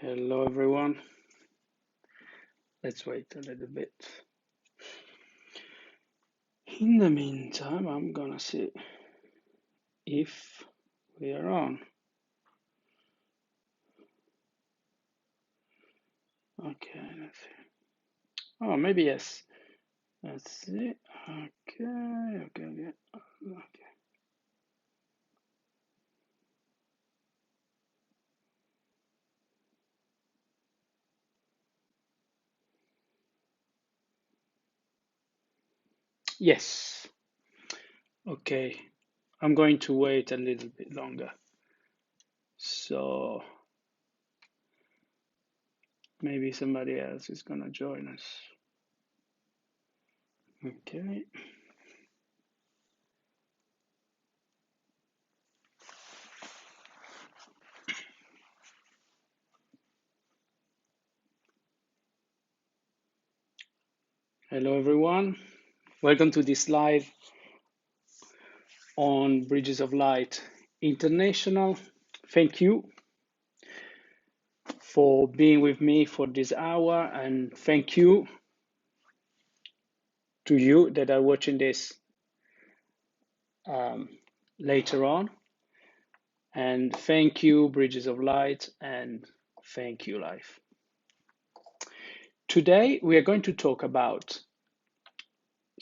Hello, everyone. Let's wait a little bit. In the meantime, I'm gonna see if we are on. Okay, let's see. Oh, maybe yes. Let's see. Okay. Yes. Okay. I'm going to wait a little bit longer. So maybe somebody else is gonna join us. Okay. Hello, everyone. Welcome to this live on Bridges of Light International. Thank you for being with me for this hour, and thank you to you that are watching this um, later on. And thank you, Bridges of Light, and thank you, Life. Today, we are going to talk about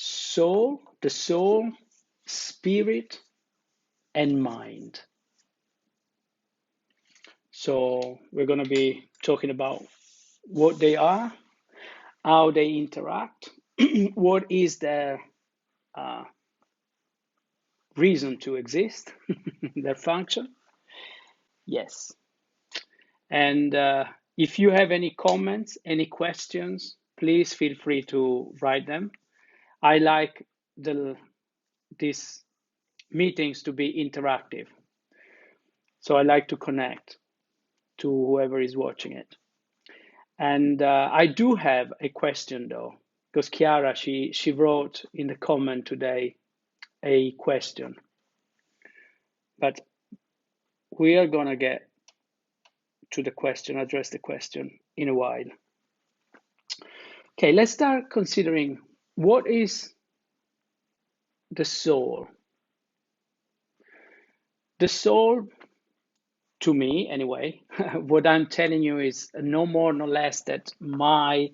soul, the soul, spirit, and mind. So, we're going to be talking about what they are, how they interact, what is their uh, reason to exist, their function. Yes. And if you have any comments, any questions, please feel free to write them. I like these meetings to be interactive. So I like to connect to whoever is watching it. And I do have a question though, because Chiara, she wrote in the comment today a question. But we are going to get to the question, address the question in a while. Okay, let's start considering what is the soul. The soul, to me anyway, what I'm telling you is no more, no less that my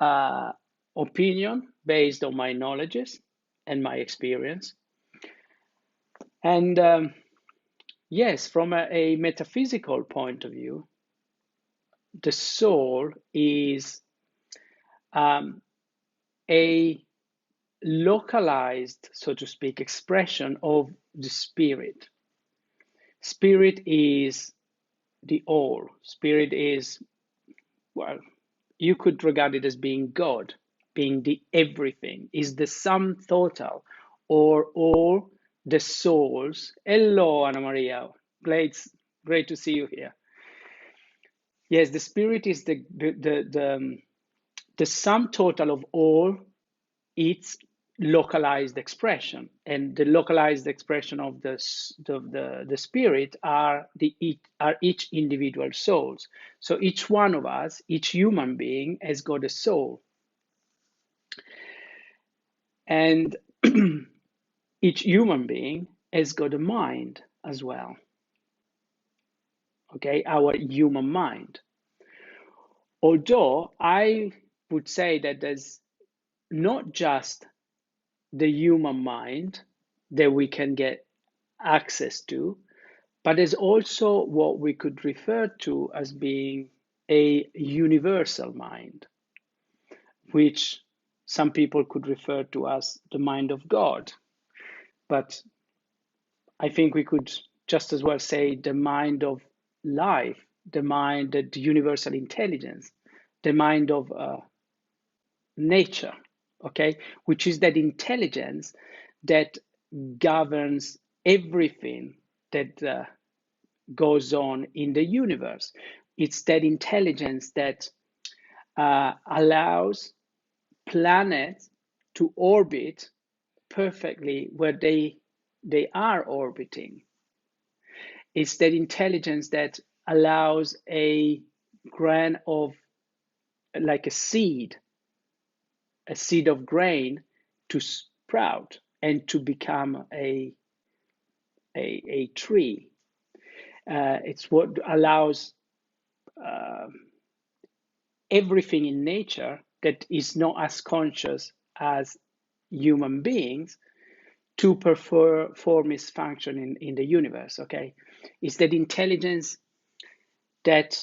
uh, opinion based on my knowledges and my experience. And yes, from a metaphysical point of view, the soul is um, a localized, so to speak, expression of the spirit. Spirit is the all. Spirit is, well, you could regard it as being God, being the everything, is the sum total, or all the souls. Hello, Anna Maria. Great to see you here. Yes, the spirit is the sum total of all its localized expression, and the localized expression of the spirit are each individual souls. So each one of us, each human being, has got a soul, and each human being has got a mind as well. Okay, our human mind. Although I would say that there's not just the human mind that we can get access to, but there's also what we could refer to as being a universal mind, which some people could refer to as the mind of God. But I think we could just as well say the mind of life, the universal intelligence, the mind of nature, okay, which is that intelligence that governs everything that goes on in the universe. It's that intelligence that allows planets to orbit perfectly where they are orbiting. It's that intelligence that allows a grain of, like a seed of grain to sprout and to become a tree. It's what allows everything in nature that is not as conscious as human beings to perform its function in the universe. Okay, it's that intelligence that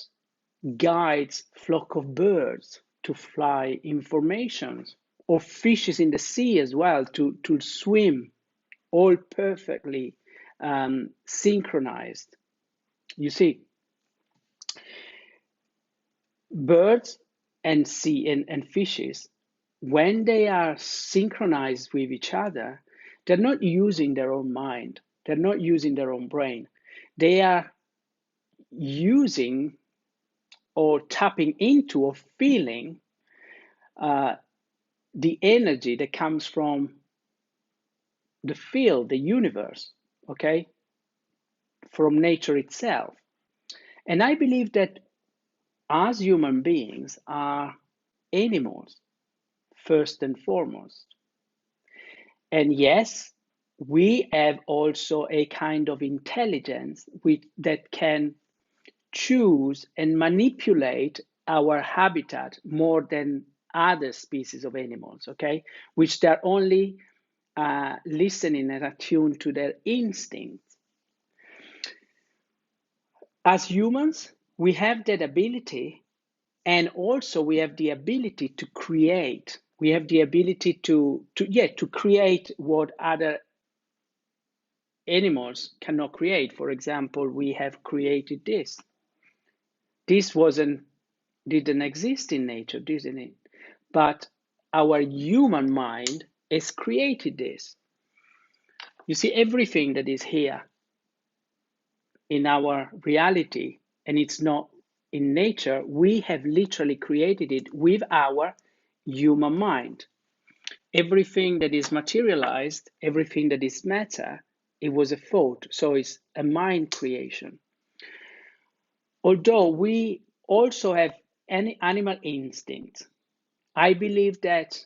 guides flock of birds to fly information, or fishes in the sea as well to swim, all perfectly synchronized. You see, birds and sea and fishes, when they are synchronized with each other, they're not using their own mind, they're not using their own brain. They are using or tapping into or feeling the energy that comes from the field, the universe, okay, from nature itself. And I believe that as human beings are animals, first and foremost. And yes, we have also a kind of intelligence that can choose and manipulate our habitat more than other species of animals, okay? Which they're only listening and attuned to their instincts. As humans, we have that ability, and also we have the ability to create. We have the ability to create what other animals cannot create. For example, we have created this. This didn't exist in nature, didn't it? But our human mind has created this. You see, everything that is here in our reality, and it's not in nature, we have literally created it with our human mind. Everything that is materialized, everything that is matter, it was a thought, so it's a mind creation. Although we also have any animal instinct, I believe that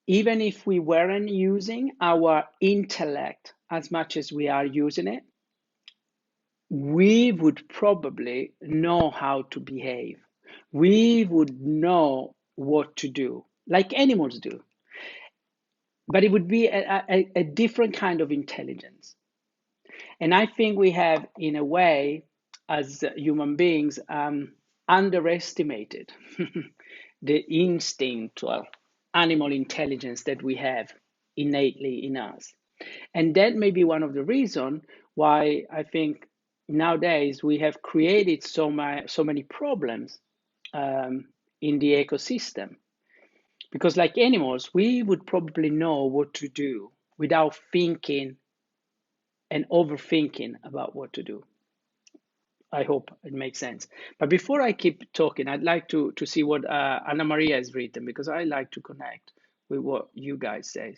even if we weren't using our intellect as much as we are using it, we would probably know how to behave. We would know what to do, like animals do. But it would be a different kind of intelligence. And I think we have, in a way, as human beings, underestimated the instinctual animal intelligence that we have innately in us. And that may be one of the reasons why I think nowadays we have created so many problems in the ecosystem. Because, like animals, we would probably know what to do without thinking and overthinking about what to do. I hope it makes sense. But before I keep talking, I'd like to see what Anna Maria has written, because I like to connect with what you guys say.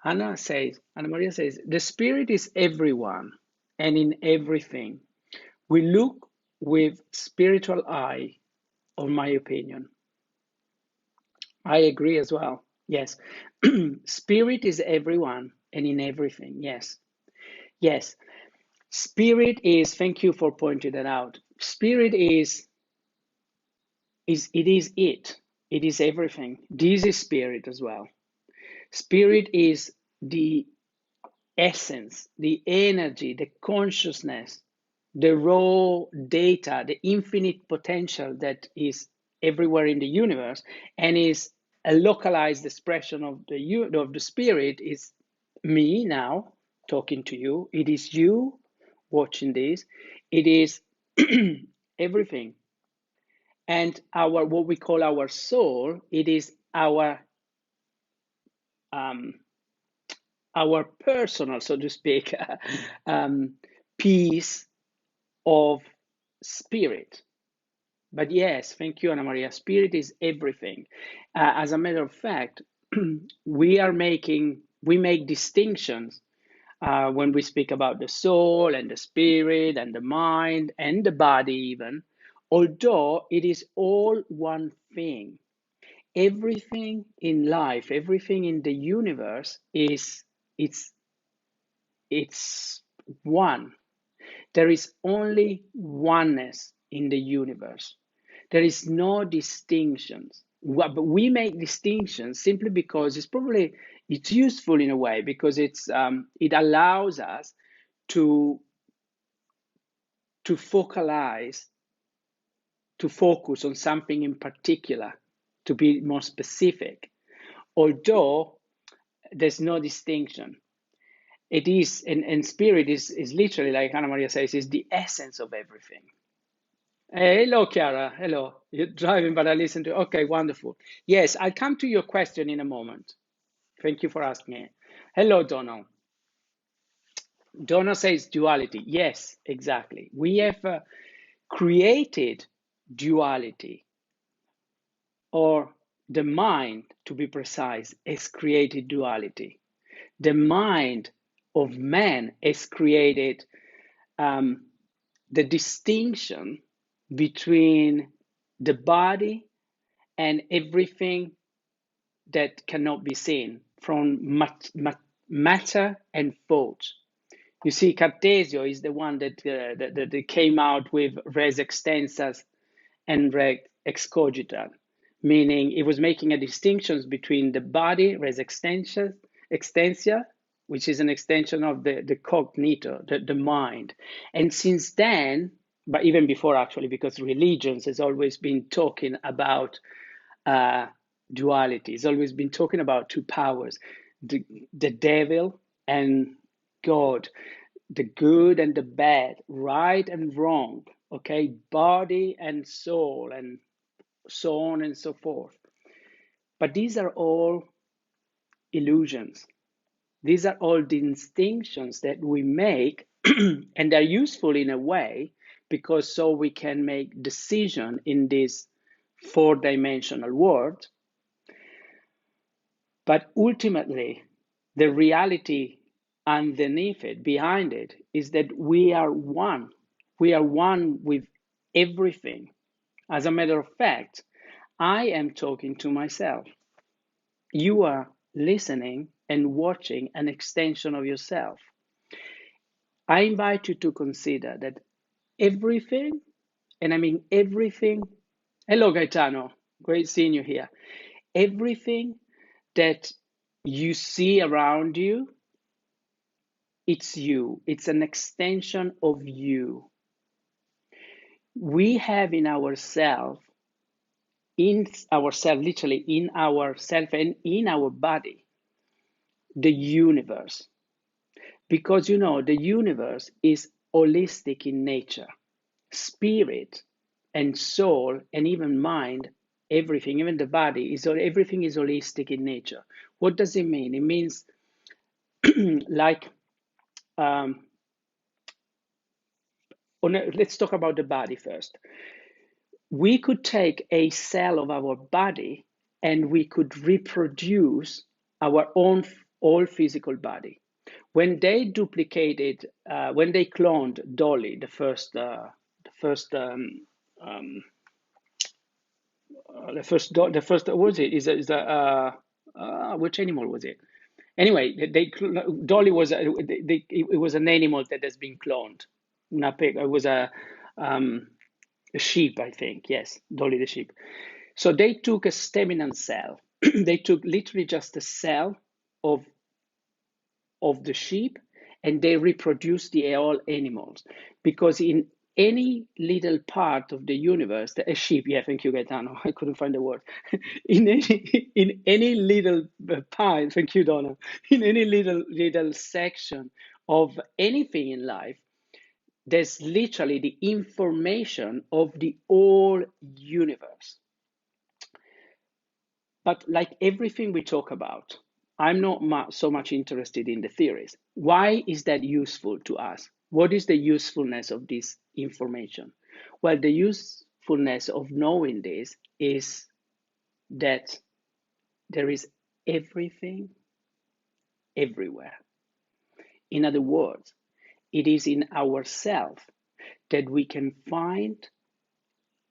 Anna Maria says, the spirit is everyone and in everything. We look with spiritual eye, on my opinion. I agree as well. Yes. Spirit is everyone and in everything. Yes. Yes. Spirit is, thank you for pointing that out. Spirit it is it. It is everything. This is spirit as well. Spirit is the essence, the energy, the consciousness, the raw data, the infinite potential that is everywhere in the universe, and is a localized expression of the spirit. Is me now talking to you. It is you watching this. It is everything. And our, what we call our soul, it is um, our personal, so to speak, piece of spirit. But yes, thank you, Anna Maria. Spirit is everything. As a matter of fact, we make distinctions when we speak about the soul and the spirit and the mind and the body, even, although it is all one thing. Everything in life, everything in the universe is it's it's one. There is only oneness in the universe. There is no distinctions. But we make distinctions simply because it's useful in a way, because it allows us to to focalize, to focus on something in particular, to be more specific. Although there's no distinction, it is, and spirit is literally, like Anna Maria says, is the essence of everything. Hello, Chiara. Hello. You're driving, but I listen to. Okay, wonderful. Yes, I'll come to your question in a moment. Thank you for asking me. Hello, Donald. Donald says duality. Yes, exactly. We have created duality, or the mind, to be precise, has created duality. The mind of man has created um, the distinction between the body and everything that cannot be seen, from matter and thought. You see, Cartesio is the one that came out with res extensas and res excogita, meaning it was making a distinction between the body, res extensia, which is an extension of the cognito, the mind. And since then, but even before actually, because religions has always been talking about uh, duality. It's always been talking about two powers, the devil and God, the good and the bad, right and wrong, okay, body and soul, and so on and so forth. But these are all illusions. These are all distinctions that we make, and they're useful in a way because so we can make decision in this four-dimensional world. But ultimately, the reality underneath it, behind it, is that we are one. We are one with everything. As a matter of fact, I am talking to myself. You are listening and watching an extension of yourself. I invite you to consider that everything, and I mean everything. Hello, Gaetano. Great seeing you here. Everything that you see around you, it's you. It's an extension of you. We have literally in ourself and in our body, the universe. Because the universe is holistic in nature. Spirit and soul and even mind, everything, even the body, everything is holistic in nature. What does it mean? It means like um, let's talk about the body first. We could take a cell of our body and we could reproduce our own whole physical body. When they when they cloned Dolly, um, the first, what was it? Which animal was it? Anyway, Dolly was it was an animal that has been cloned. Not pig. It was a sheep, I think. Yes, Dolly the sheep. So they took a staminal cell. They took literally just a cell of the sheep, and they reproduced the all animals, because in any little part of the universe, a sheep, yeah, thank you, Gaetano, I couldn't find the word. In any little part, thank you, Donna, in any little section of anything in life, there's literally the information of the whole universe. But like everything we talk about, I'm not so much interested in the theories. Why is that useful to us? What is the usefulness of this information? Well, the usefulness of knowing this is that there is everything everywhere. In other words, it is in ourselves that we can find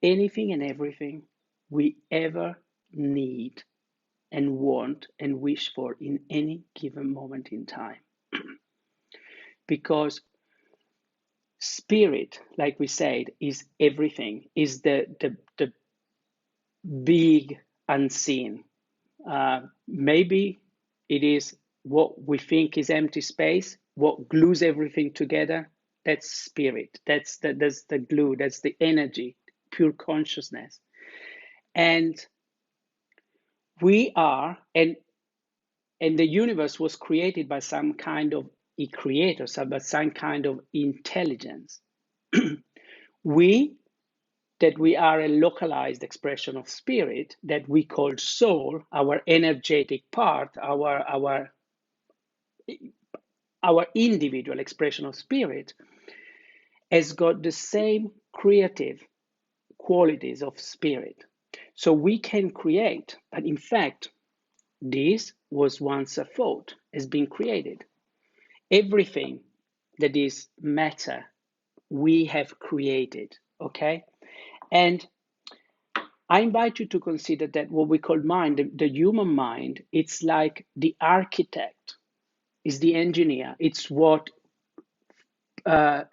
anything and everything we ever need and want and wish for in any given moment in time. Because spirit, like we said, is everything, is the big unseen. Maybe it is what we think is empty space, what glues everything together. That's spirit. That's the glue. That's the energy, pure consciousness. And we are, and the universe was created by some kind of a creator, by some kind of intelligence. we that we are a localized expression of spirit that we call soul, our energetic part, our individual expression of spirit, has got the same creative qualities of spirit. So we can create, but in fact, this was once a thought, has been created. Everything that is matter, we have created, okay? And I invite you to consider that what we call mind, the human mind, it's like the architect, is the engineer. It's what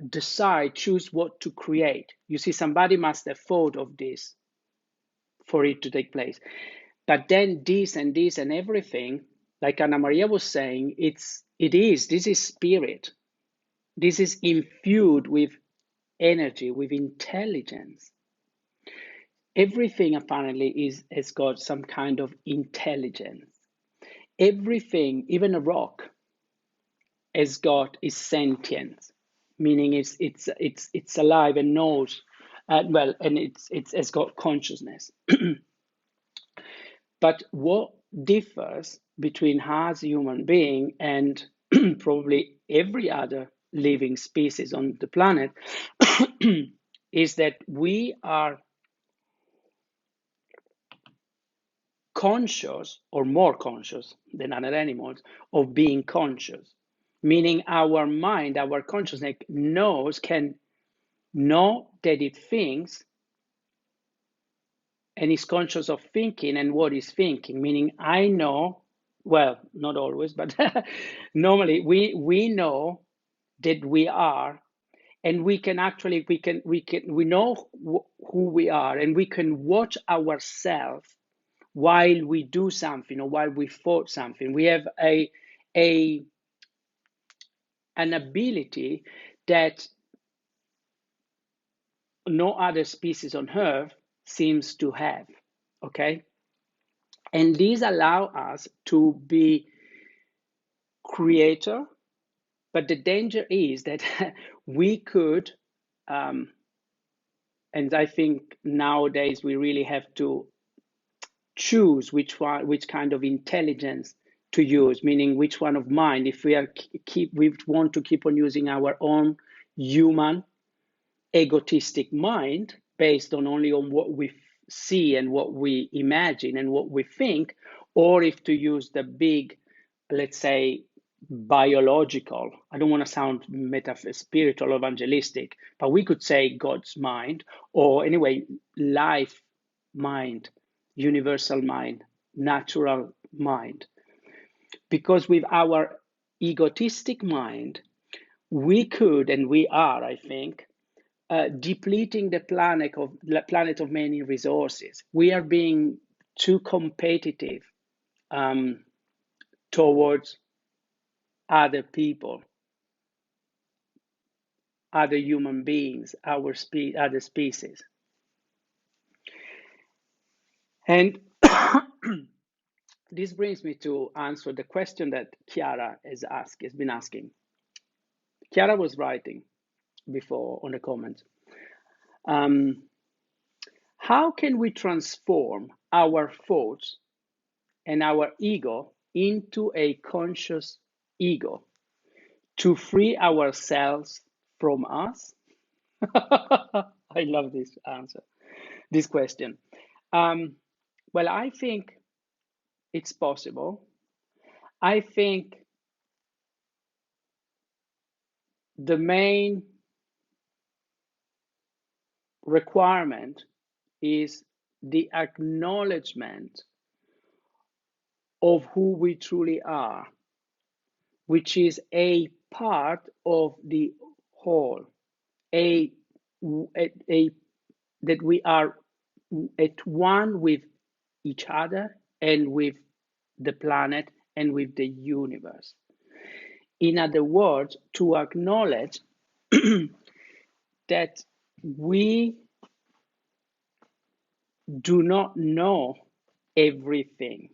decide, choose what to create. You see, somebody must have thought of this for it to take place. But then this and everything, like Anna Maria was saying, this is spirit. This is infused with energy, with intelligence. Everything apparently has got some kind of intelligence. Everything, even a rock, is sentient, meaning it's alive and knows, and it's got consciousness. But what differs between us human being and probably every other living species on the planet is that we are conscious, or more conscious than other animals, of being conscious, meaning our mind, our consciousness can know that it thinks and is conscious of thinking and what is thinking, meaning I know, well, not always, but normally we know that we are, and we can actually we know who we are, and we can watch ourselves while we do something or while we thought something. We have a an ability that no other species on earth seems to have. Okay, and these allow us to be creator, but the danger is that we could, and I think nowadays we really have to choose which kind of intelligence to use, meaning which one of mind. If we want to keep on using our own human egotistic mind based only on what we see and what we imagine and what we think, or if to use the big, let's say, biological, I don't want to sound spiritual or evangelistic, but we could say God's mind, or anyway, life mind, universal mind, natural mind. Because with our egotistic mind, we could, and we are, I think, depleting the planet of many resources. We are being too competitive towards other people, other human beings, other species. And this brings me to answer the question that Chiara has been asking. Chiara was writing before on the comments. How can we transform our thoughts and our ego into a conscious ego to free ourselves from us? I love this answer, this question. Well, I think it's possible. I think the main requirement is the acknowledgement of who we truly are, which is a part of the whole, a, a that we are at one with each other and with the planet and with the universe. In other words, to acknowledge that we do not know everything,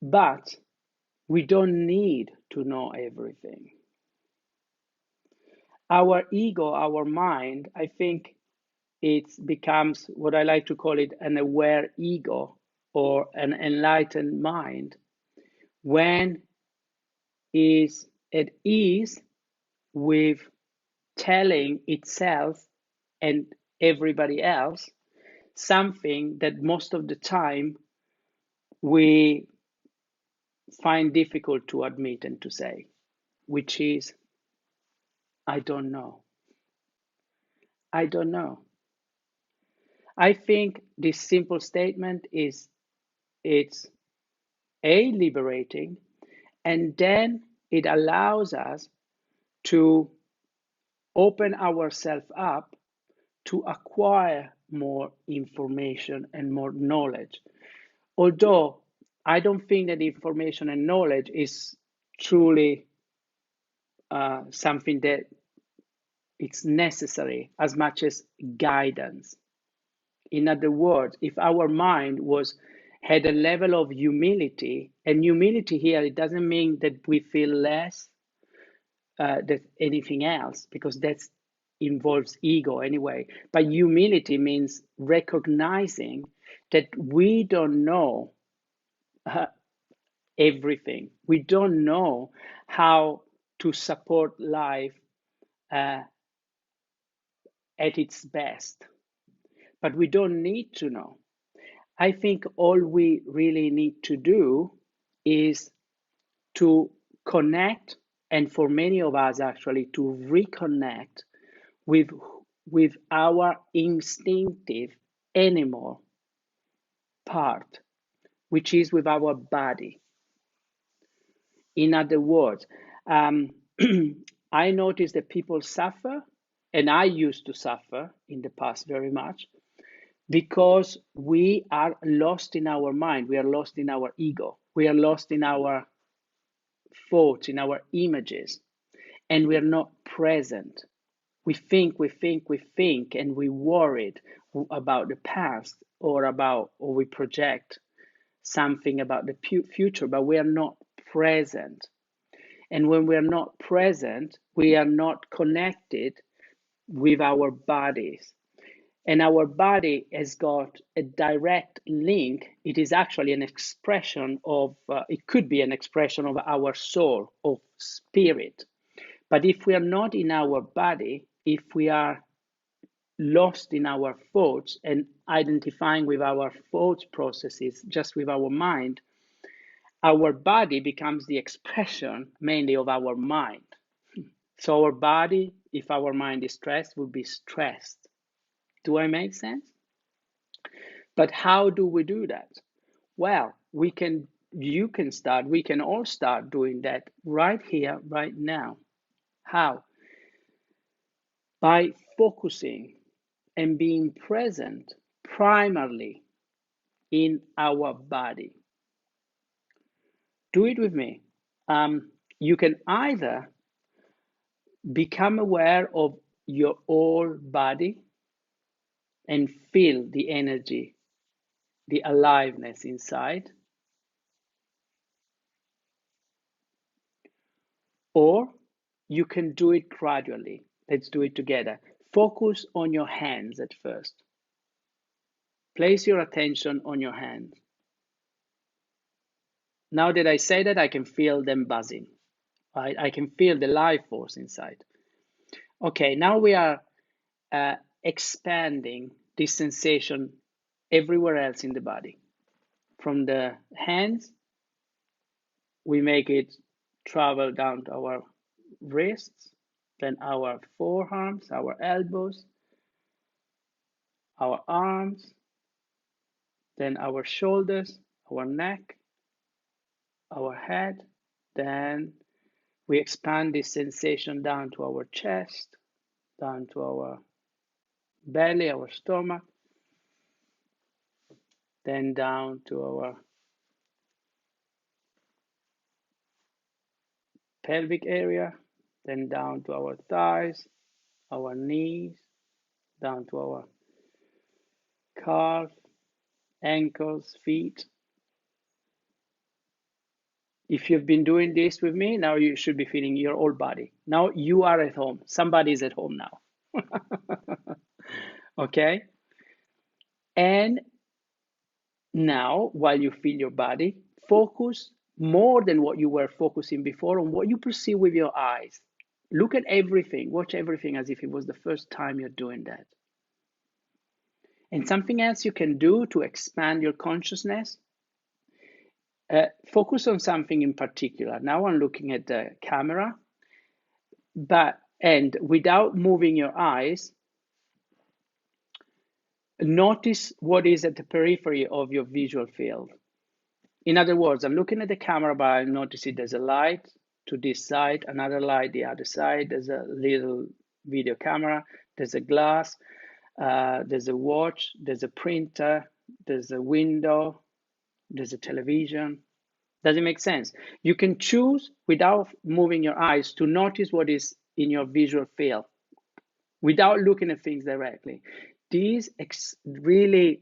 but we don't need to know everything. Our ego, our mind, I think it becomes what I like to call it an aware ego or an enlightened mind when is at ease with telling itself and everybody else something that most of the time we find difficult to admit and to say, which is, I don't know. I don't know. I think this simple statement is it's a liberating, and then it allows us to open ourselves up to acquire more information and more knowledge. Although I don't think that information and knowledge is truly something that it's necessary as much as guidance. In other words, if our mind was had a level of humility, and humility here, it doesn't mean that we feel less than anything else, because that involves ego anyway. But humility means recognizing that we don't know uh, everything. We don't know how to support life uh, at its best, but we don't need to know. I think all we really need to do is to connect, and for many of us actually to reconnect with our instinctive animal part, which is with our body. In other words, I notice that people suffer, and I used to suffer in the past very much, because we are lost in our mind, we are lost in our ego, we are lost in our thoughts, in our images, and we are not present. We think, and we worried about the past, or we project something about the future, but we are not present. And when we are not present, we are not connected with our bodies. And our body has got a direct link. It is actually an expression of, it could be an expression of our soul, of spirit. But if we are not in our body, if we are lost in our thoughts and identifying with our thought processes, just with our mind, our body becomes the expression mainly of our mind. So our body, if our mind is stressed, will be stressed. Do I make sense? But how do we do that? Well, you can start, we can all start doing that right here, right now. How? By focusing and being present primarily in our body. Do it with me. You can either become aware of your whole body and feel the energy, the aliveness inside, or you can do it gradually. Let's do it together. Focus on your hands at first. Place your attention on your hands. Now that I say that, I can feel them buzzing. Right? I can feel the life force inside. Okay, now we are expanding this sensation everywhere else in the body. From the hands, we make it travel down to our wrists, then our forearms, our elbows, our arms, then our shoulders, our neck, our head. Then we expand this sensation down to our chest, down to our belly, our stomach, then down to our pelvic area, then down to our thighs, our knees, down to our calves, ankles, feet. If you've been doing this with me, now you should be feeling your whole body. Now you are at home. Somebody is at home now. Okay? And now, while you feel your body, focus more than what you were focusing before on what you perceive with your eyes. Look at everything, watch everything as if it was the first time you're doing that. And something else you can do to expand your consciousness, focus on something in particular. Now I'm looking at the camera, and without moving your eyes, notice what is at the periphery of your visual field. In other words, I'm looking at the camera, but I'm noticing there's a light to this side, another light the other side, there's a little video camera, there's a glass, there's a watch, there's a printer, there's a window, there's a television. Does it make sense? You can choose without moving your eyes to notice what is in your visual field without looking at things directly. This really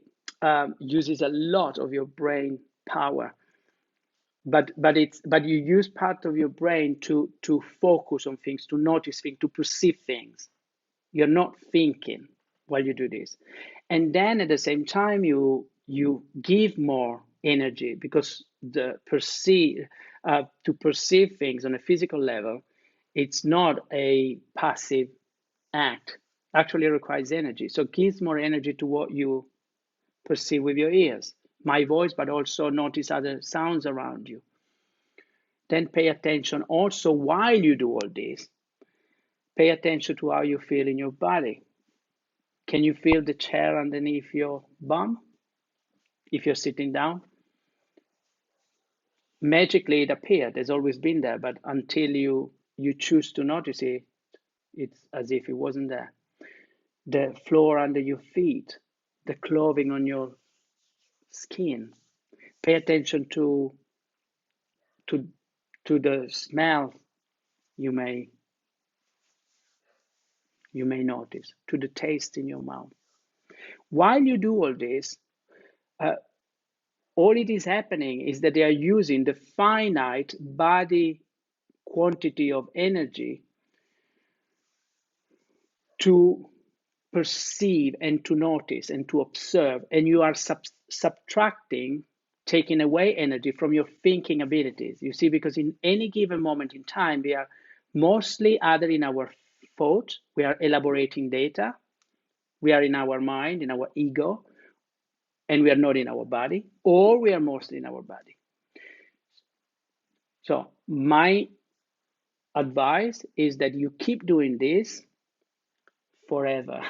uses a lot of your brain power, but you use part of your brain to focus on things, to notice things, to perceive things. You're not thinking while you do this, and then at the same time you give more energy, because to perceive things on a physical level, it's not a passive act. Actually, it requires energy, so it gives more energy to what you perceive with your ears, my voice, but also notice other sounds around you. Then pay attention also while you do all this. Pay attention to how you feel in your body. Can you feel the chair underneath your bum if you're sitting down? Magically it appeared. It's always been there, but until you choose to notice it, it's as if it wasn't there. The floor under your feet, the clothing on your skin. Pay attention to the smell you may notice, to the taste in your mouth. While you do all this, all it is happening is that they are using the finite body quantity of energy to perceive and to notice and to observe, and you are subtracting, taking away energy from your thinking abilities. You see, because in any given moment in time, we are mostly either in our thought, we are elaborating data, we are in our mind, in our ego, and we are not in our body, or we are mostly in our body. So my advice is that you keep doing this forever.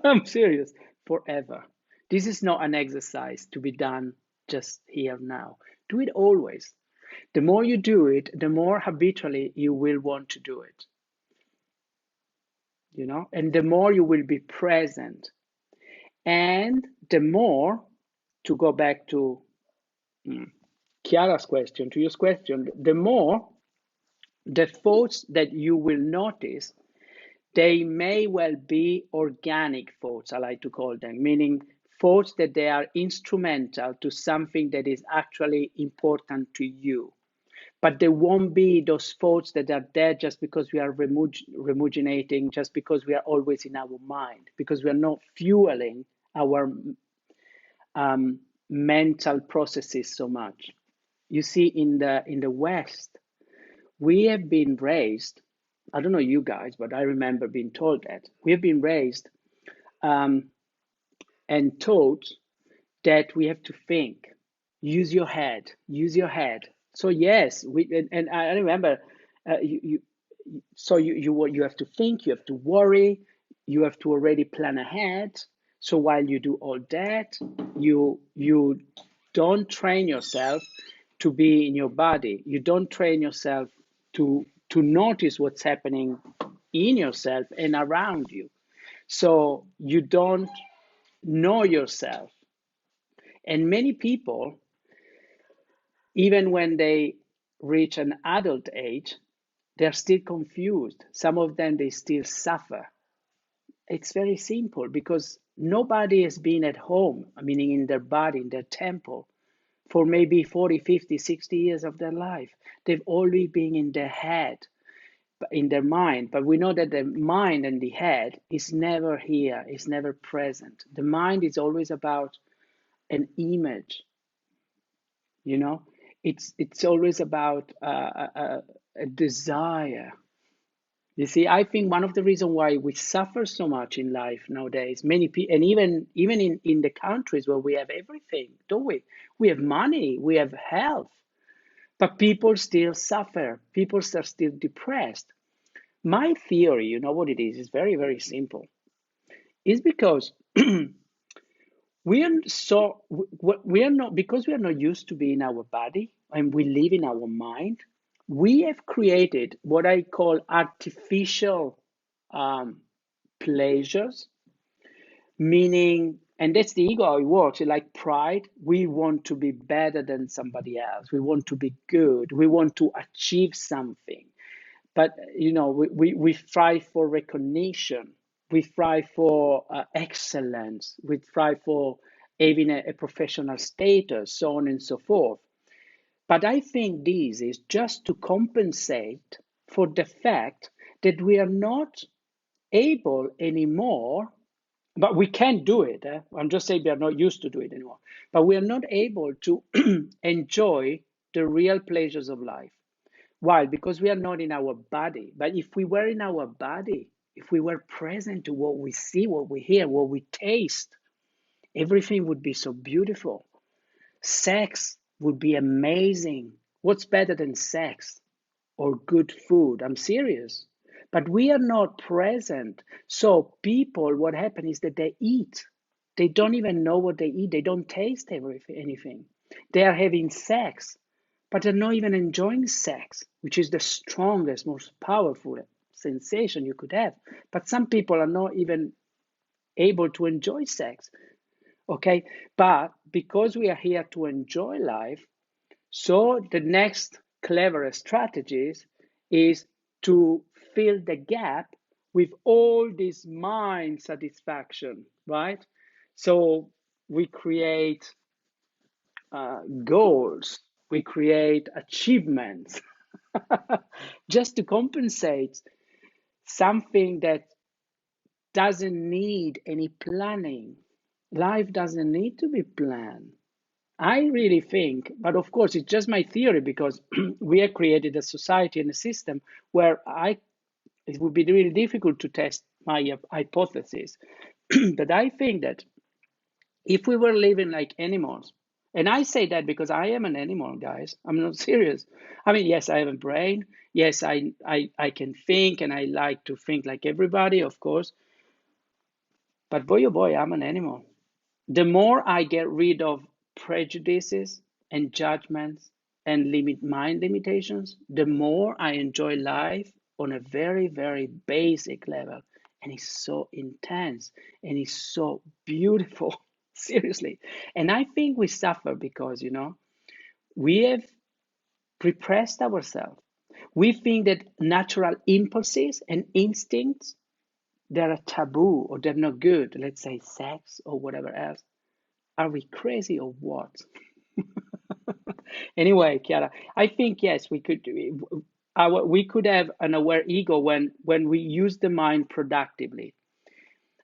I'm serious, forever. This is not an exercise to be done just here now. Do it always. The more you do it, the more habitually you will want to do it. And the more you will be present. And the more, to go back to Chiara's question, to your question, the more the thoughts that you will notice, they may well be organic thoughts, I like to call them, meaning thoughts that they are instrumental to something that is actually important to you. But there won't be those thoughts that are there just because we are ruminating, just because we are always in our mind, because we are not fueling our mental processes so much. You see, in the West, we have been raised, I don't know you guys, but I remember being told that. We have been raised and taught that we have to think, use your head. So yes, and I remember you so you have to think, you have to worry, you have to already plan ahead. So while you do all that, you don't train yourself to be in your body. You don't train yourself to notice what's happening in yourself and around you. So you don't know yourself. And many people, even when they reach an adult age, they're still confused. Some of them, they still suffer. It's very simple because nobody has been at home, meaning in their body, in their temple, for maybe 40, 50, 60 years of their life. They've always been in their head, in their mind. But we know that the mind and the head is never here, is never present. The mind is always about an image, you know? It's always about a desire. You see, I think one of the reasons why we suffer so much in life nowadays, many people, and even in the countries where we have everything, don't we? We have money, we have health, but people still suffer. People are still depressed. My theory, you know what it is very, very simple. It's because we are so we are not, because we are not used to be in our body and we live in our mind. We have created what I call artificial um, pleasures, meaning, and that's the ego how it works. Like pride, we want to be better than somebody else. We want to be good. We want to achieve something. But you know, we strive for recognition. We strive for excellence. We strive for having a professional status, so on and so forth. But I think this is just to compensate for the fact that we are not able anymore, but we can do it. I'm just saying we are not used to do it anymore. But we are not able to enjoy the real pleasures of life. Why? Because we are not in our body. But if we were in our body, if we were present to what we see, what we hear, what we taste, everything would be so beautiful. Sex would be amazing. What's better than sex or good food? I'm serious. But we are not present. So people, what happens is that they eat. They don't even know what they eat. They don't taste anything. They are having sex, but they're not even enjoying sex, which is the strongest, most powerful sensation you could have. But some people are not even able to enjoy sex. Okay, but because we are here to enjoy life, so the next cleverest strategies is to fill the gap with all this mind satisfaction, right? So we create goals, we create achievements just to compensate something that doesn't need any planning. Life doesn't need to be planned. I really think, but of course, it's just my theory because we have created a society and a system where it would be really difficult to test my hypothesis. But I think that if we were living like animals, and I say that because I am an animal, guys, I'm not serious. I mean, yes, I have a brain. Yes, I can think and I like to think like everybody, of course. But boy, oh boy, I'm an animal. The more I get rid of prejudices and judgments and limit mind limitations, the more I enjoy life on a very, very basic level. And it's so intense and it's so beautiful, seriously. And I think we suffer because, we have repressed ourselves. We think that natural impulses and instincts, they're a taboo or they're not good. Let's say sex or whatever else. Are we crazy or what? Anyway, Chiara, I think yes, we could have an aware ego when we use the mind productively.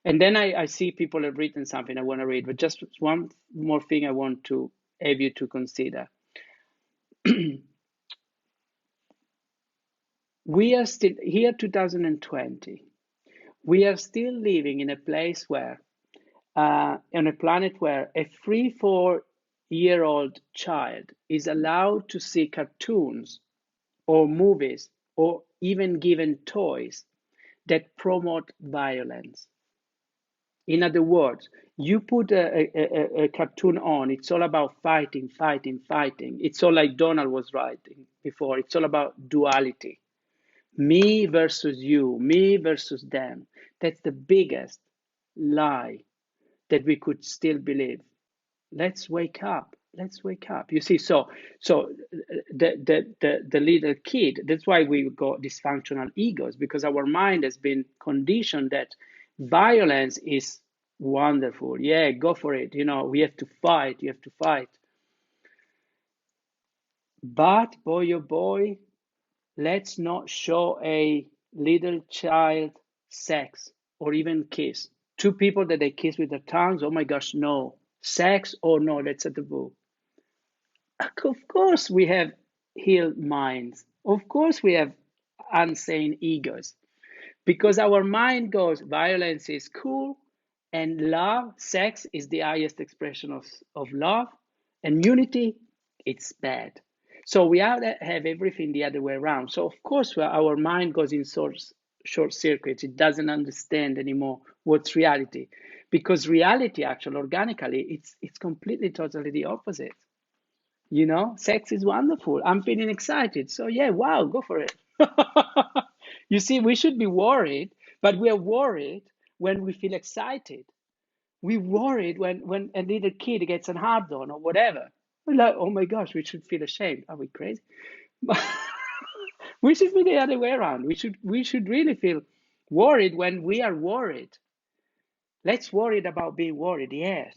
And then I see people have written something I want to read, but just one more thing I want to have you to consider. We are still here, 2020. We are still living in a place where, on a planet where a 3, 4 year old child is allowed to see cartoons or movies or even given toys that promote violence. In other words, you put a cartoon on, it's all about fighting, fighting, fighting. It's all like Donald was writing before, it's all about duality. Me versus you, me versus them. That's the biggest lie that we could still believe. Let's wake up. Let's wake up. You see, so the little kid, that's why we got dysfunctional egos, because our mind has been conditioned that violence is wonderful. Yeah, go for it. You know, we have to fight, you have to fight. But boy, oh boy, let's not show a little child sex or even kiss. Two people that they kiss with their tongues, oh my gosh, no. Sex, oh no, that's a taboo. Of course, we have healed minds. Of course, we have insane egos because our mind goes, violence is cool, and love, sex is the highest expression of love, and unity, it's bad. So we have to have everything the other way around. So, of course, our mind goes in short circuits. It doesn't understand anymore what's reality because reality, actually, organically, it's completely, totally the opposite. You know, sex is wonderful. I'm feeling excited. So, yeah, wow, go for it. You see, we should be worried, but we're worried when we feel excited. We're worried when a little kid gets an hard on or whatever. We're like, oh my gosh, we should feel ashamed. Are we crazy? We should be the other way around. We should really feel worried when we are worried. Let's worried about being worried, yes.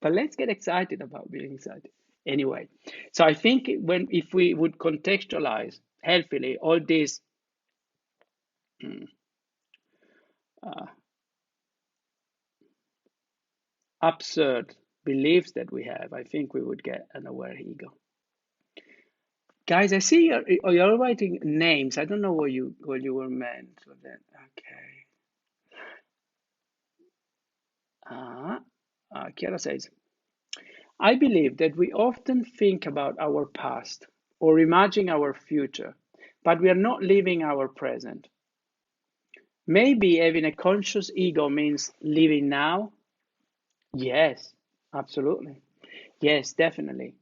But let's get excited about being excited. Anyway, so I think when if we would contextualize healthily all these uh, absurd beliefs that we have, I think we would get an aware ego. Guys, I see you're writing names. I don't know what you were meant with that. Okay. Kiara says, I believe that we often think about our past or imagine our future, but we are not living our present. Maybe having a conscious ego means living now. Yes, absolutely. Yes, definitely.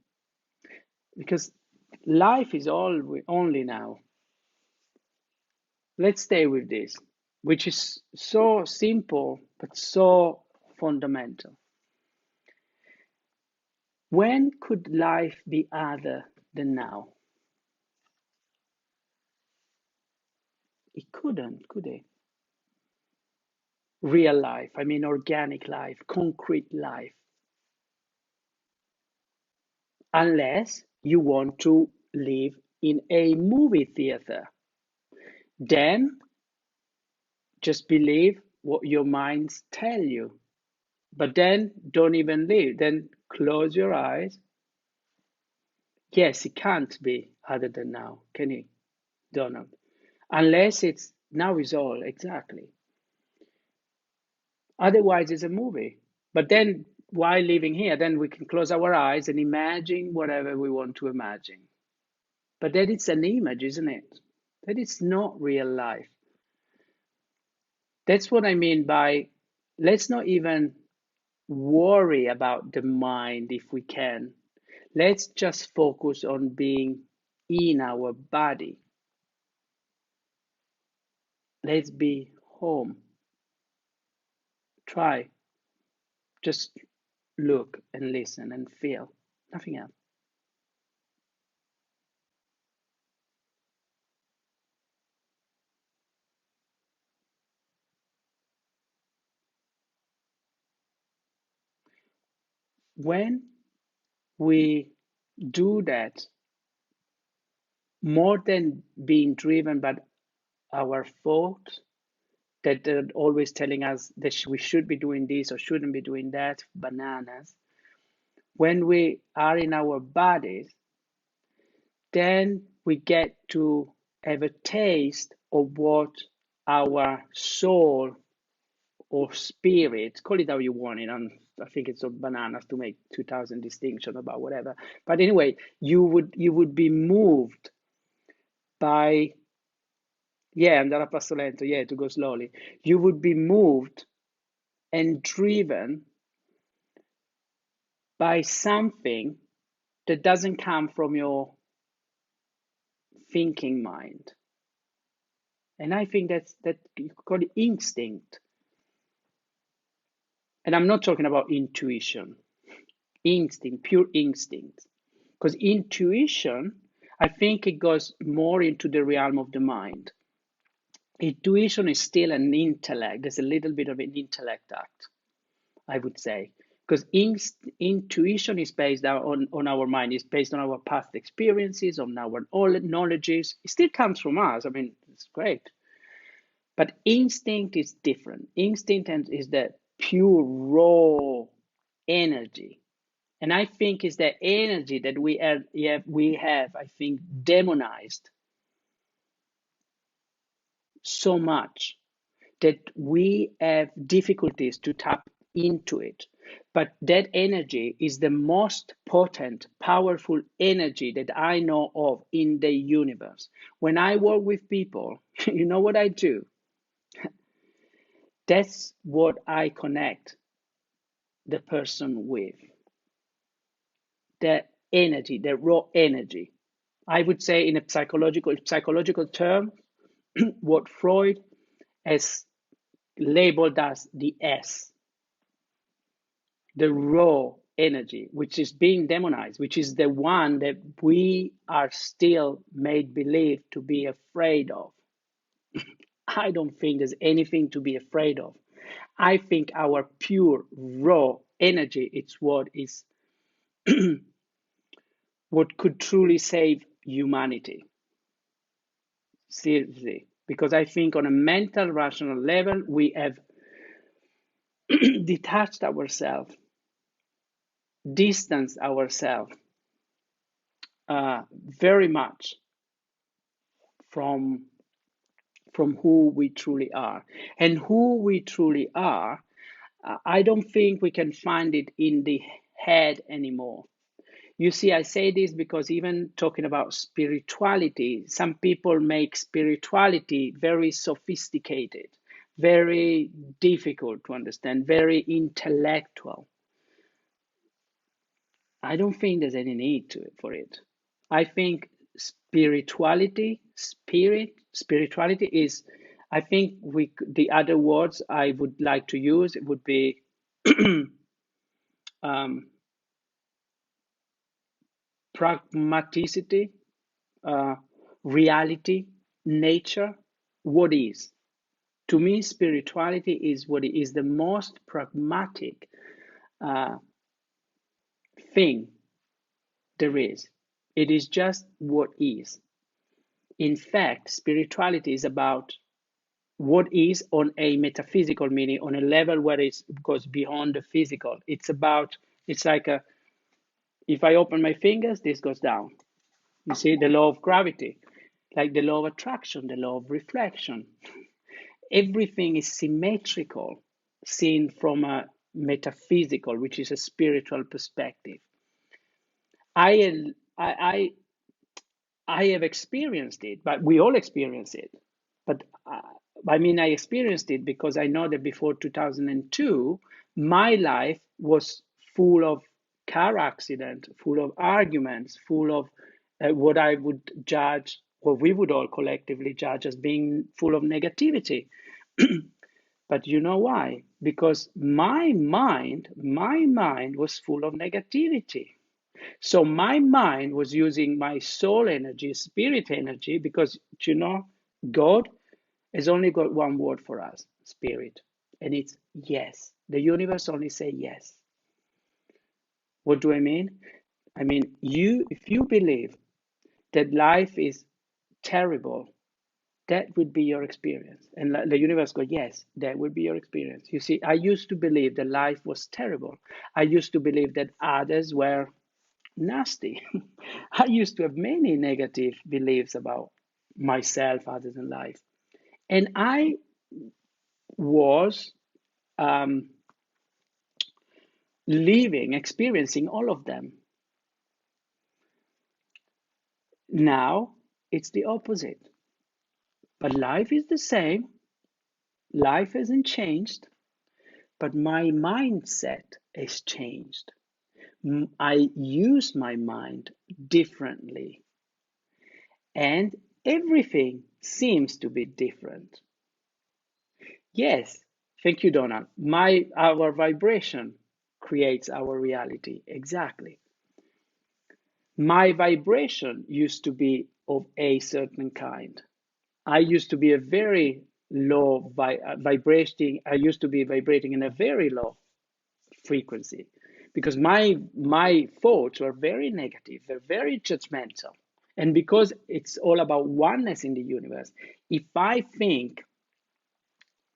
Because life is all only now. Let's stay with this, which is so simple but so fundamental. When could life be other than now? It couldn't, could it? Real life, I mean organic life, concrete life, unless you want to live in a movie theater. Then just believe what your minds tell you. But then don't even live. Then close your eyes. Yes, it can't be other than now, can it, Donald? Unless it's now is all, exactly. Otherwise, it's a movie. But then while living here, then we can close our eyes and imagine whatever we want to imagine. But that it's an image, isn't it? That it's not real life. That's what I mean by let's not even worry about the mind if we can. Let's just focus on being in our body. Let's be home. Try. Just look and listen and feel. Nothing else. When we do that, more than being driven by our thoughts that are always telling us that we should be doing this or shouldn't be doing that, bananas. When we are in our bodies, then we get to have a taste of what our soul or spirit, call it how you want it. I think it's of bananas to make 2000 distinction about whatever. But anyway, you would be moved by, yeah, andare a passo lento, yeah, to go slowly. You would be moved and driven by something that doesn't come from your thinking mind. And I think that you call it instinct. And I'm not talking about intuition, instinct, pure instinct. Because intuition, I think it goes more into the realm of the mind. Intuition is still an intellect. There's a little bit of an intellect act, I would say. Because intuition is based on our mind, it's based on our past experiences, on our knowledges. It still comes from us. I mean, it's great. But instinct is different. Instinct is the pure, raw energy. And I think it's the energy that we have, I think, demonized so much that we have difficulties to tap into it. But that energy is the most potent, powerful energy that I know of in the universe. When I work with people, you know what I do? That's what I connect the person with. The energy, the raw energy. I would say in a psychological term, what Freud has labeled as the S, the raw energy, which is being demonized, which is the one that we are still made believe to be afraid of. I don't think there's anything to be afraid of. I think our pure raw energy is what could truly save humanity. Seriously. Because I think on a mental, rational level, we have detached ourselves, distanced ourselves very much from who we truly are. And who we truly are, I don't think we can find it in the head anymore. You see, I say this because even talking about spirituality, some people make spirituality very sophisticated, very difficult to understand, very intellectual. I don't think there's any need for it. I think spirituality is, I think the other words I would like to use, it would be um, pragmaticity, uh, reality, nature, what is. To me, spirituality is what is the most pragmatic uh, thing there is. It is just what is. In fact, spirituality is about what is on a metaphysical meaning, on a level where it goes beyond the physical. It's like if I open my fingers, this goes down. You see, the law of gravity, like the law of attraction, the law of reflection. Everything is symmetrical, seen from a metaphysical, which is a spiritual perspective. I, I, I have experienced it, but we all experience it. But I mean, I experienced it because I know that before 2002, my life was full of car accident, full of arguments, full of what I would judge, or we would all collectively judge as being full of negativity. But you know why? Because my mind was full of negativity. So my mind was using my soul energy, spirit energy, because God has only got one word for us, spirit, and it's yes. The universe only say yes. What do I mean? I mean, if you believe that life is terrible, that would be your experience. And the universe goes, yes, that would be your experience. You see, I used to believe that life was terrible. I used to believe that others were nasty. I used to have many negative beliefs about myself, others, in life. And I was um, experiencing all of them. Now, It's the opposite. But life is the same. Life hasn't changed, but my mindset has changed. I use my mind differently, and everything seems to be different. Yes, thank you, Donald. Our vibration creates our reality. Exactly. My vibration used to be of a certain kind. I used to be a very vibrating. I used to be vibrating in a very low frequency because my thoughts were very negative. They're very judgmental, and because it's all about oneness in the universe. If I think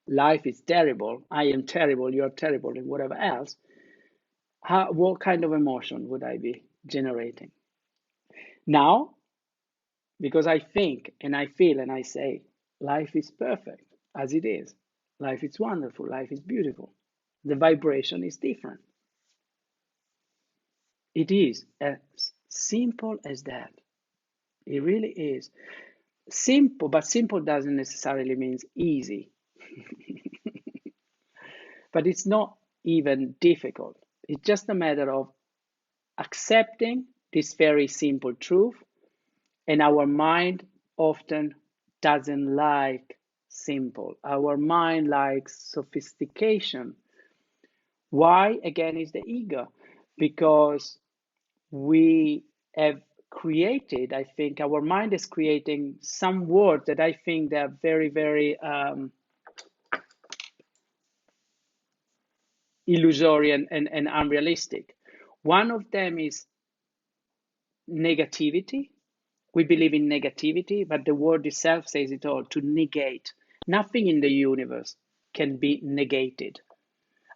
life is terrible, I am terrible, you're terrible, and whatever else, what kind of emotion would I be generating? Now, because I think and I feel and I say, life is perfect as it is. Life is wonderful. Life is beautiful. The vibration is different. It is as simple as that. It really is. Simple, but simple doesn't necessarily mean easy. But it's not even difficult. It's just a matter of accepting this very simple truth, and our mind often doesn't like simple. Our mind likes sophistication. Why? Again, is the ego. Because we have created, I think, our mind is creating some words that I think they're very, very illusory and unrealistic. One of them is negativity. We believe in negativity, but the word itself says it all, to negate. Nothing in the universe can be negated.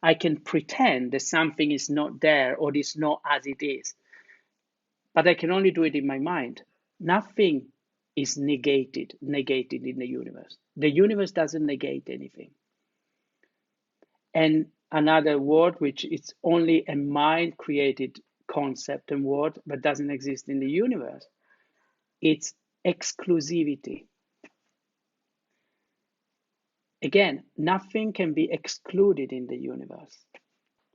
I can pretend that something is not there or is not as it is, but I can only do it in my mind. Nothing is negated in the universe. The universe doesn't negate anything. And another word, which is only a mind created concept and word, but doesn't exist in the universe, it's exclusivity. Again, nothing can be excluded in the universe.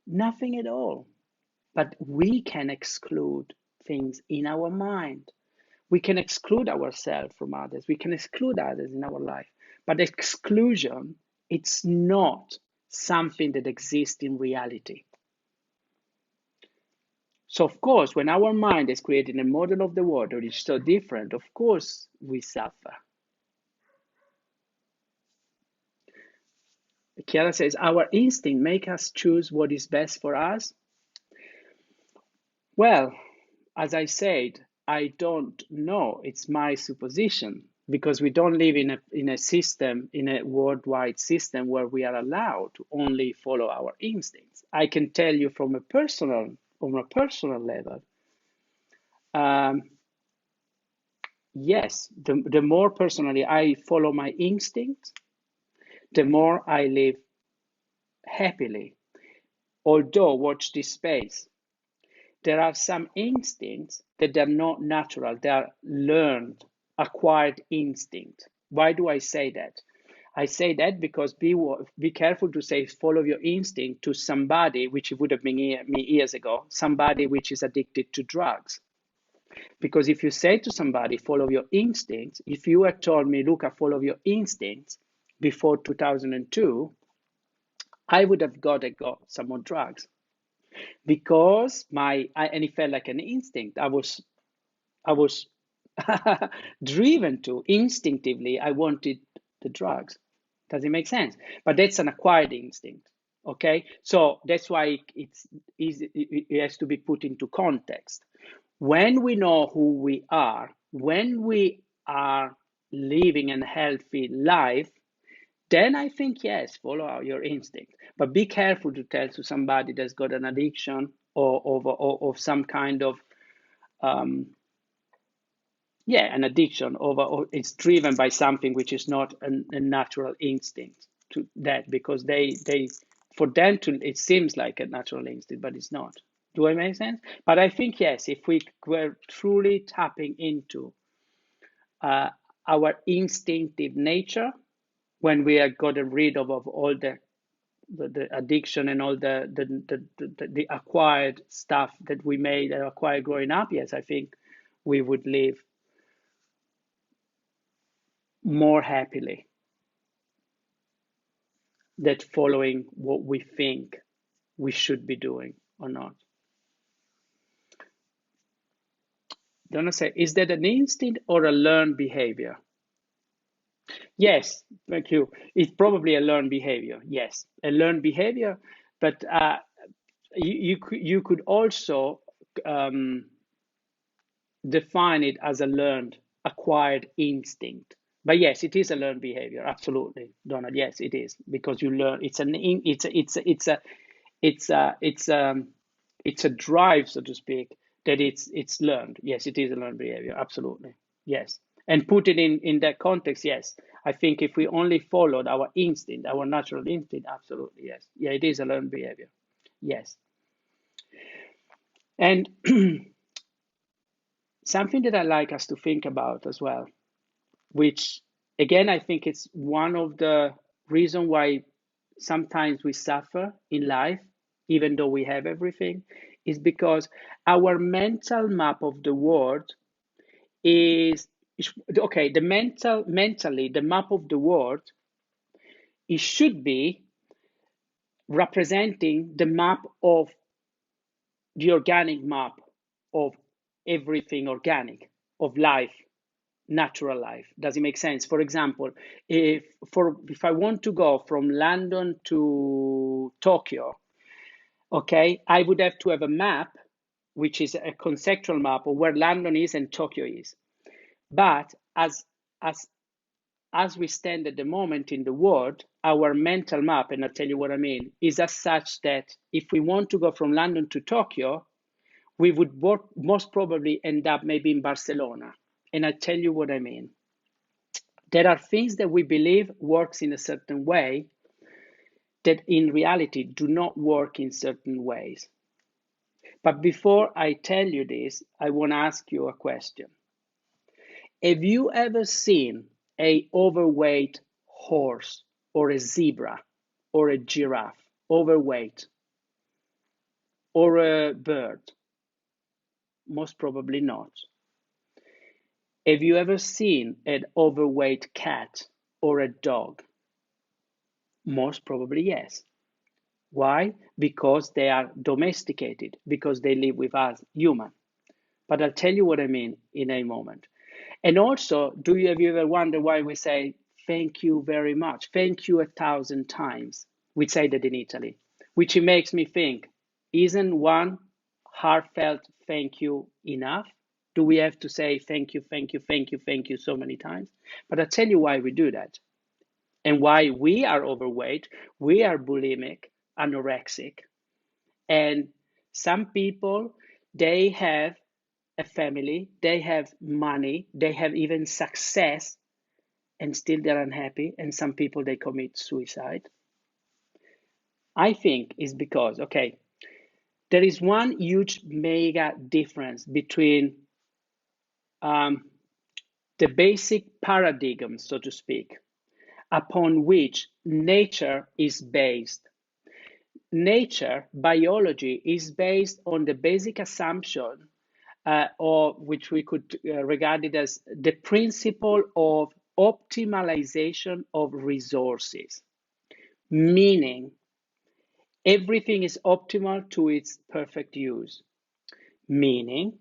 Nothing at all. But we can exclude things in our mind. We can exclude ourselves from others. We can exclude others in our life. But exclusion, it's not something that exists in reality. So, of course, when our mind is creating a model of the world that is so different, of course, we suffer. Chiara says, our instinct make us choose what is best for us. Well, as I said, I don't know. It's my supposition because we don't live in a system, in a worldwide system where we are allowed to only follow our instincts. I can tell you from a personal level, um, yes, the more personally I follow my instincts, the more I live happily. Although, watch this space. There are some instincts that are not natural, they are learned, acquired instinct. Why do I say that? I say that because be careful to say follow your instinct to somebody, which would have been me years ago, somebody which is addicted to drugs. Because if you say to somebody, follow your instincts, if you had told me, Luca, follow your instincts before 2002, I would have got some more drugs because and it felt like an instinct. I was driven to instinctively. I wanted the drugs. Does it make sense? But that's an acquired instinct. Okay, so that's why it's easy. It has to be put into context. When we know who we are, when we are living a healthy life, then I think, yes, follow your instinct. But be careful to tell to somebody that's got an addiction or some kind of, um, an addiction, or it's driven by something which is not a natural instinct to that, because for them to, it seems like a natural instinct, but it's not. Do I make sense? But I think, yes, if we were truly tapping into uh, our instinctive nature when we have gotten rid of all the addiction and all the acquired stuff that we made acquired growing up. Yes, I think we would live more happily than following what we think we should be doing or not. Don't I say, is that an instinct or a learned behavior? Yes, thank you. It's probably a learned behavior. Yes, a learned behavior, but you could also um, define it as a learned, acquired instinct. But yes, it is a learned behavior. Absolutely, Donald. Yes, it is because you learn. It's a drive, so to speak, that it's learned. Yes, it is a learned behavior. Absolutely. Yes. And put it in that context, yes. I think if we only followed our instinct, our natural instinct, absolutely, yes. Yeah, it is a learned behavior. Yes. And something that I like us to think about as well, which again, I think it's one of the reasons why sometimes we suffer in life, even though we have everything, is because our mental map of the world is okay. Mentally, the map of the world, it should be representing the map of the organic map of everything organic, of life, natural life. Does it make sense? For example, if I want to go from London to Tokyo, okay, I would have to have a map, which is a conceptual map of where London is and Tokyo is. But as as we stand at the moment in the world, our mental map, and I'll tell you what I mean, is as such that if we want to go from London to Tokyo, we would most probably end up maybe in Barcelona. And I'll tell you what I mean. There are things that we believe works in a certain way that in reality do not work in certain ways. But before I tell you this, I want to ask you a question. Have you ever seen a overweight horse or a zebra or a giraffe, overweight, or a bird? Most probably not. Have you ever seen an overweight cat or a dog? Most probably yes. Why? Because they are domesticated, because they live with us, human. But I'll tell you what I mean in a moment. And also, have you ever wondered why we say thank you very much? Thank you 1,000 times. We say that in Italy, which makes me think, isn't one heartfelt thank you enough? Do we have to say thank you, thank you, thank you, thank you so many times? But I'll tell you why we do that and why we are overweight, we are bulimic, anorexic. And some people, they have a family, they have money, they have even success, and still they're unhappy. And some people, they commit suicide. I think is because, okay, there is one huge mega difference between the basic paradigm, so to speak, upon which nature is based. Nature, biology, is based on the basic assumption, or which we could regard it as the principle of optimization of resources, meaning everything is optimal to its perfect use, meaning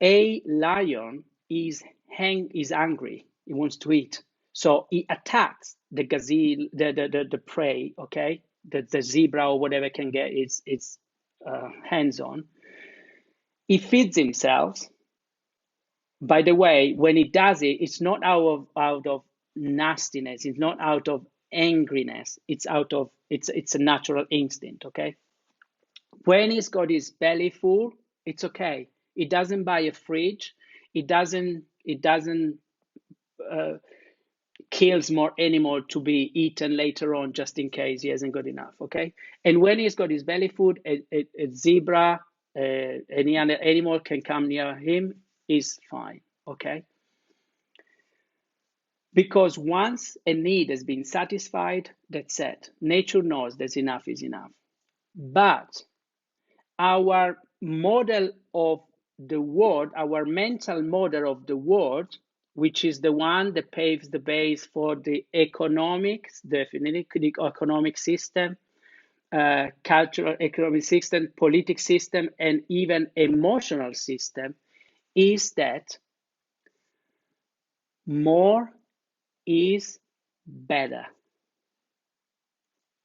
a lion is angry, he wants to eat, so he attacks the gazelle, the prey, okay, the zebra or whatever can get its hands on. He feeds himself. By the way, when he does it, it's not out of nastiness, it's not out of angriness, it's a natural instinct, okay? When he's got his belly full, it's okay. He doesn't buy a fridge, it doesn't kills more animal to be eaten later on just in case he hasn't got enough, okay? And when he's got his belly food, a zebra, any other animal can come near him, is fine, okay? Because once a need has been satisfied, that's it. Nature knows that enough is enough. But our model of the world, our mental model of the world, which is the one that paves the base for the economics, definitely the economic system, cultural economic system, political system, and even emotional system, is that more is better.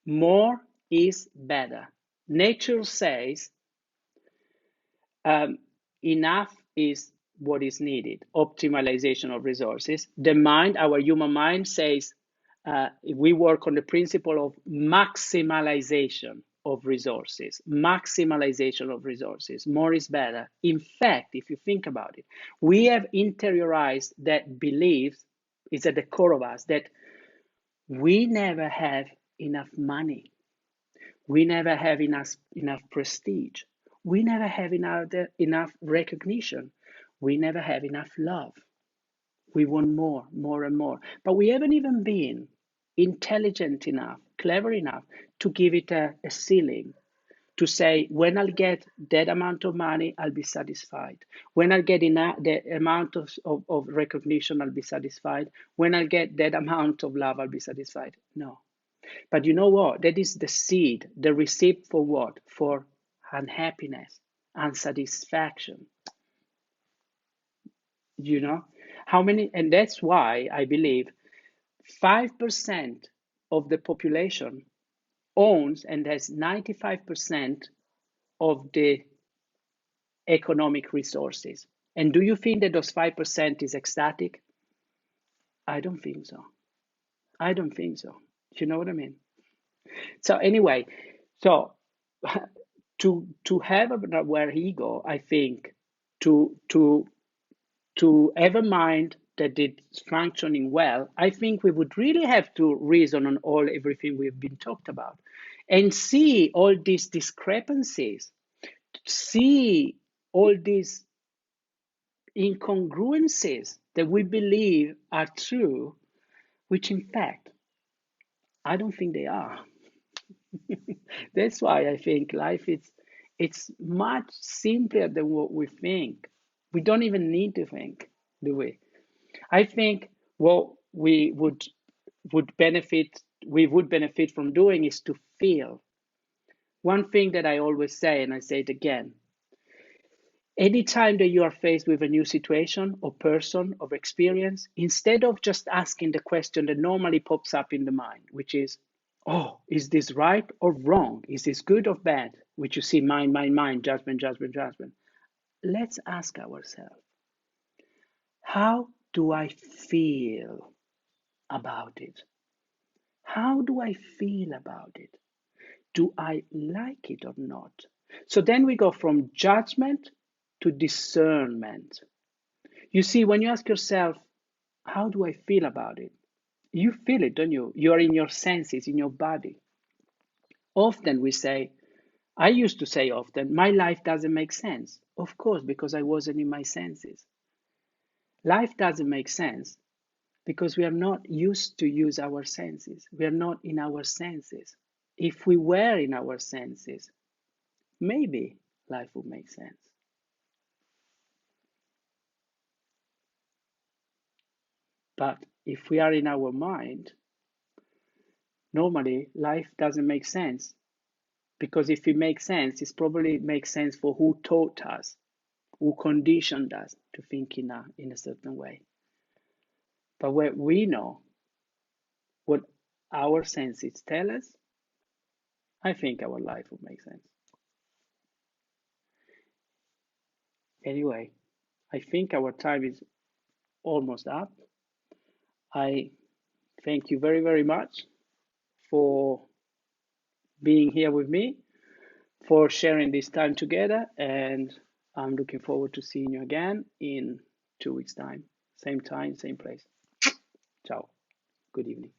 More is better. Nature says enough is what is needed, optimization of resources. The mind, our human mind, says we work on the principle of maximalization of resources, maximalization of resources. More is better. In fact, if you think about it, we have interiorized that belief, is at the core of us, that we never have enough money. We never have enough prestige. We never have enough recognition. We never have enough love. We want more and more. But we haven't even been intelligent enough, clever enough to give it a ceiling, to say, when I'll get that amount of money, I'll be satisfied. When I'll get enough, the amount of recognition, I'll be satisfied. When I'll get that amount of love, I'll be satisfied. No. But you know what? That is the seed, the receipt for what? For unhappiness, unsatisfaction. You know? How many? And that's why I believe 5% of the population owns and has 95% of the economic resources. And do you think that those 5% is ecstatic? I don't think so. I don't think so. You know what I mean? So anyway, so to have an aware ego, I think to to to have a mind that it's functioning well, I think we would really have to reason on all everything we've been talked about and see all these discrepancies, see all these incongruences that we believe are true, which in fact I don't think they are. That's why I think life is it's much simpler than what we think. We don't even need to think, do we? I think what we would benefit from doing is to feel. One thing that I always say, and I say it again, anytime that you are faced with a new situation or person or experience, instead of just asking the question that normally pops up in the mind, which is, oh, is this right or wrong? Is this good or bad? Which you see mind, judgment, judgment, judgment. Let's ask ourselves, how do I feel about it? How do I feel about it? Do I like it or not? So then we go from judgment to discernment. You see, when you ask yourself, how do I feel about it? You feel it, don't you? You are in your senses, in your body. Often we say, I used to say often, my life doesn't make sense. Of course, because I wasn't in my senses. Life doesn't make sense because we are not used to use our senses. We are not in our senses. If we were in our senses, maybe life would make sense. But if we are in our mind, normally life doesn't make sense. Because if it makes sense, it probably makes sense for who taught us, who conditioned us to think in a certain way. But when we know what our senses tell us, I think our life would make sense. Anyway, I think our time is almost up. I thank you very, very much for being here with me, for sharing this time together, and I'm looking forward to seeing you again in 2 weeks' time. Same time, same place. Ciao. Good evening.